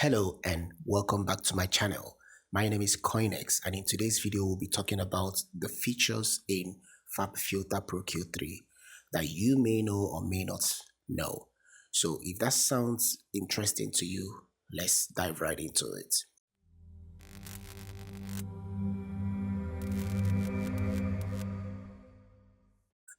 Hello and welcome back to my channel. My name is Coinex, and in today's video we'll be talking about the features in FabFilter Pro-Q3 that you may know or may not know. So if that sounds interesting to you, let's dive right into it.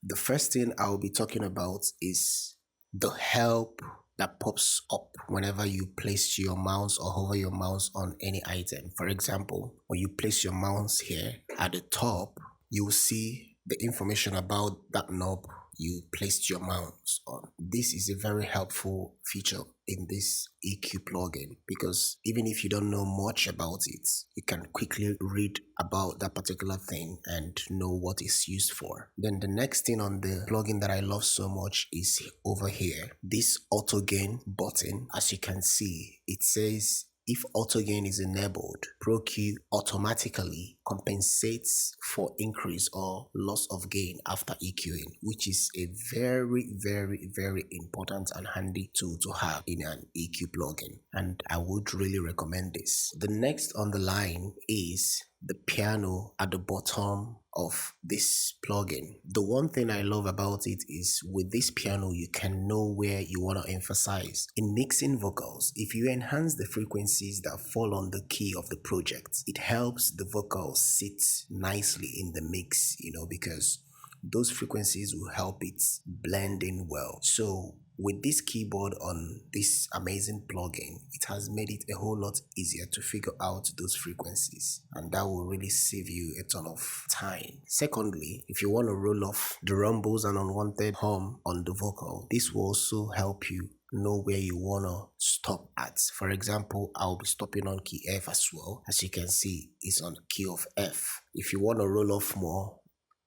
The first thing I'll be talking about is the help that pops up whenever you place your mouse or hover your mouse on any item. For example, when you place your mouse here at the top, you'll see the information about that knob you placed your mouse on. This is a very helpful feature in this EQ plugin because even if you don't know much about it, you can quickly read about that particular thing and know what it's used for. Then the next thing on the plugin that I love so much is over here, this auto gain button. As you can see, it says if auto gain is enabled, Pro-Q automatically compensates for increase or loss of gain after EQing, which is a very important and handy tool to have in an EQ plugin, and I would really recommend this. The next on the line is the piano at the bottom of this plugin. The one thing I love about it is with this piano you can know where you want to emphasize. In mixing vocals, if you enhance the frequencies that fall on the key of the project, it helps the vocals sit nicely in the mix, because those frequencies will help it blend in well. So with this keyboard on this amazing plugin, it has made it a whole lot easier to figure out those frequencies, and that will really save you a ton of time. Secondly, if you want to roll off the rumbles and unwanted hum on the vocal, this will also help you know where you want to stop at. For example, I'll be stopping on key F as well. As you can see, it's on key of F. If you want to roll off more,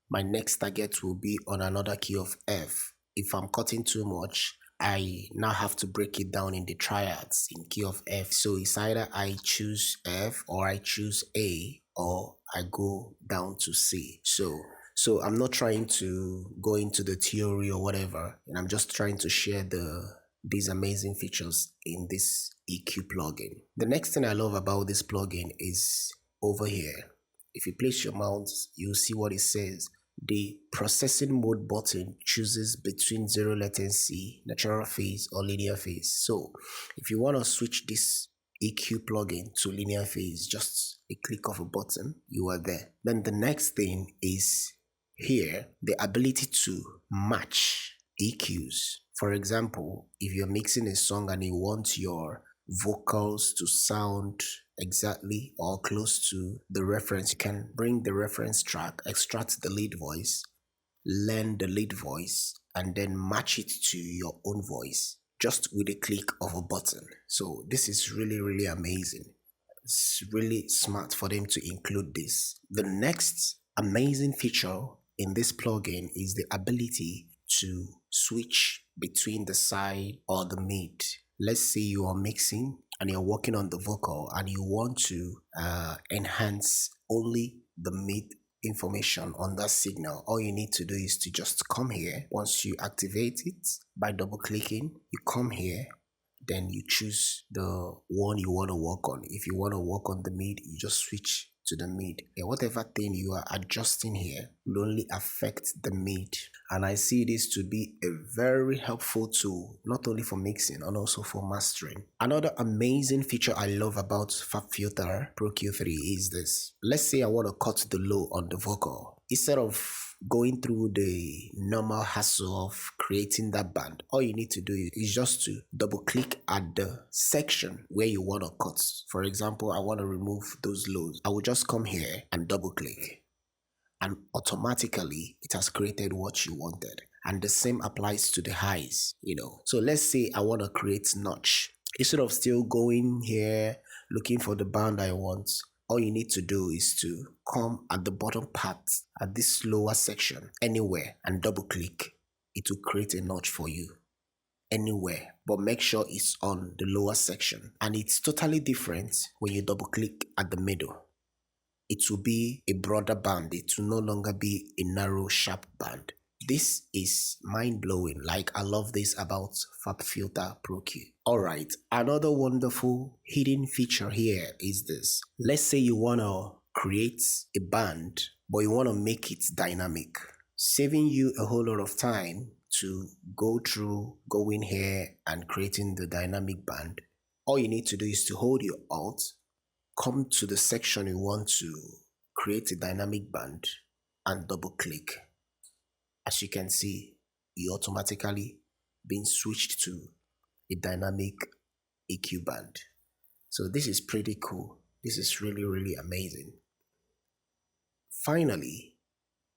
my next target will be on another key of F. If I'm cutting too much, I now have to break it down in the triads in key of F. So it's either I choose F or I choose A or I go down to C. So I'm not trying to go into the theory or whatever, and I'm just trying to share these amazing features in this EQ plugin. The next thing I love about this plugin is over here. If you place your mouse, you'll see what it says. The processing mode button chooses between zero latency, natural phase, or linear phase. So if you want to switch this EQ plugin to linear phase, just a click of a button, you are there. Then the next thing is here, the ability to match EQs. For example, if you're mixing a song and you want your vocals to sound exactly or close to the reference, you can bring the reference track, extract the lead voice, learn the lead voice, and then match it to your own voice just with a click of a button. So this is really amazing. It's really smart for them to include this. The next amazing feature in this plugin is the ability to switch between the side or the mid. Let's say you are mixing and you're working on the vocal and you want to enhance only the mid information on that signal. All you need to do is to just come here. Once you activate it by double clicking, you come here, then you choose the one you want to work on. If you want to work on the mid, you just switch to the mid, and whatever thing you are adjusting here will only affect the mid. And I see this to be a very helpful tool, not only for mixing and also for mastering. Another amazing feature I love about FabFilter Pro-Q3 is this. Let's say I want to cut the low on the vocal. Instead of going through the normal hassle of creating that band, all you need to do is just to double click at the section where you want to cut. For example, I want to remove those lows. I will just come here and double click, and automatically it has created what you wanted. And the same applies to the highs, So let's say I want to create notch. Instead of still going here looking for the band I want, all you need to do is to come at the bottom part at this lower section anywhere and double click. It will create a notch for you anywhere, but make sure it's on the lower section. And it's totally different when you double click at the middle. It will be a broader band. It will no longer be a narrow sharp band. This is mind blowing. Like, I love this about FabFilter Pro-Q. Alright, another wonderful hidden feature here is this. Let's say you want to create a band, but you want to make it dynamic, saving you a whole lot of time to going here and creating the dynamic band. All you need to do is to hold your Alt, come to the section you want to create a dynamic band, and double click. As you can see, you automatically been switched to a dynamic EQ band. So this is pretty cool. This is really, really amazing. Finally,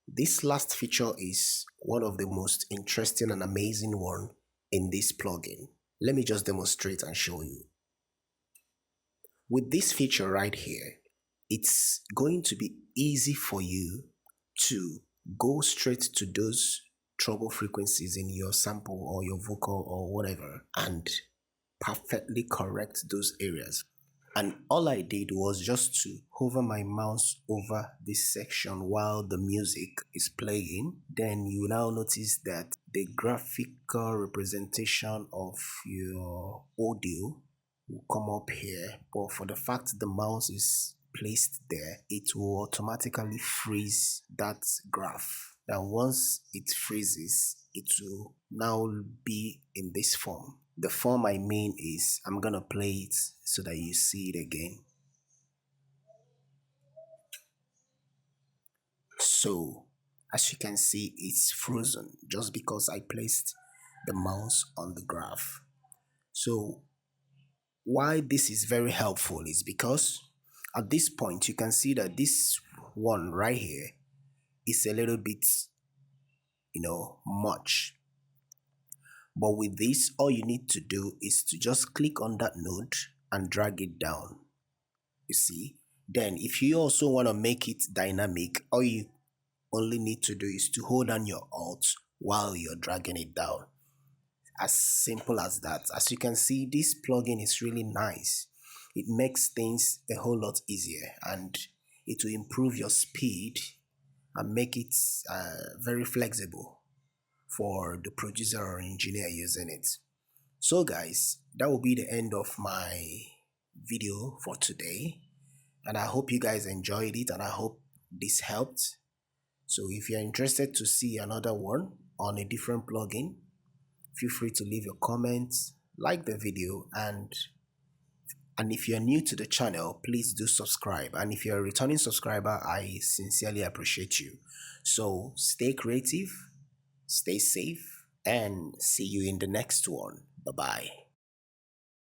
this last feature is one of the most interesting and amazing one in this plugin. Let me just demonstrate and show you. With this feature right here, it's going to be easy for you to go straight to those treble frequencies in your sample or your vocal or whatever and perfectly correct those areas. And all I did was just to hover my mouse over this section while the music is playing. Then you now notice that the graphical representation of your audio will come up here, but for the fact the mouse is placed there, it will automatically freeze that graph. Now once it freezes, it will now be in this form. The form I mean is, I'm gonna play it so that you see it again. So as you can see, it's frozen just because I placed the mouse on the graph. So why this is very helpful is because at this point you can see that this one right here is a little bit, much. But with this, all you need to do is to just click on that node and drag it down. You see? Then if you also want to make it dynamic, all you only need to do is to hold on your Alt while you're dragging it down. As simple as that. As you can see, this plugin is really nice. It makes things a whole lot easier, and it will improve your speed and make it very flexible for the producer or engineer using it. So guys, that will be the end of my video for today, and I hope you guys enjoyed it and I hope this helped. So if you're interested to see another one on a different plugin, feel free to leave your comments, like the video, and if you're new to the channel, please do subscribe. And if you're a returning subscriber, I sincerely appreciate you. So stay creative, stay safe, and see you in the next one. Bye bye.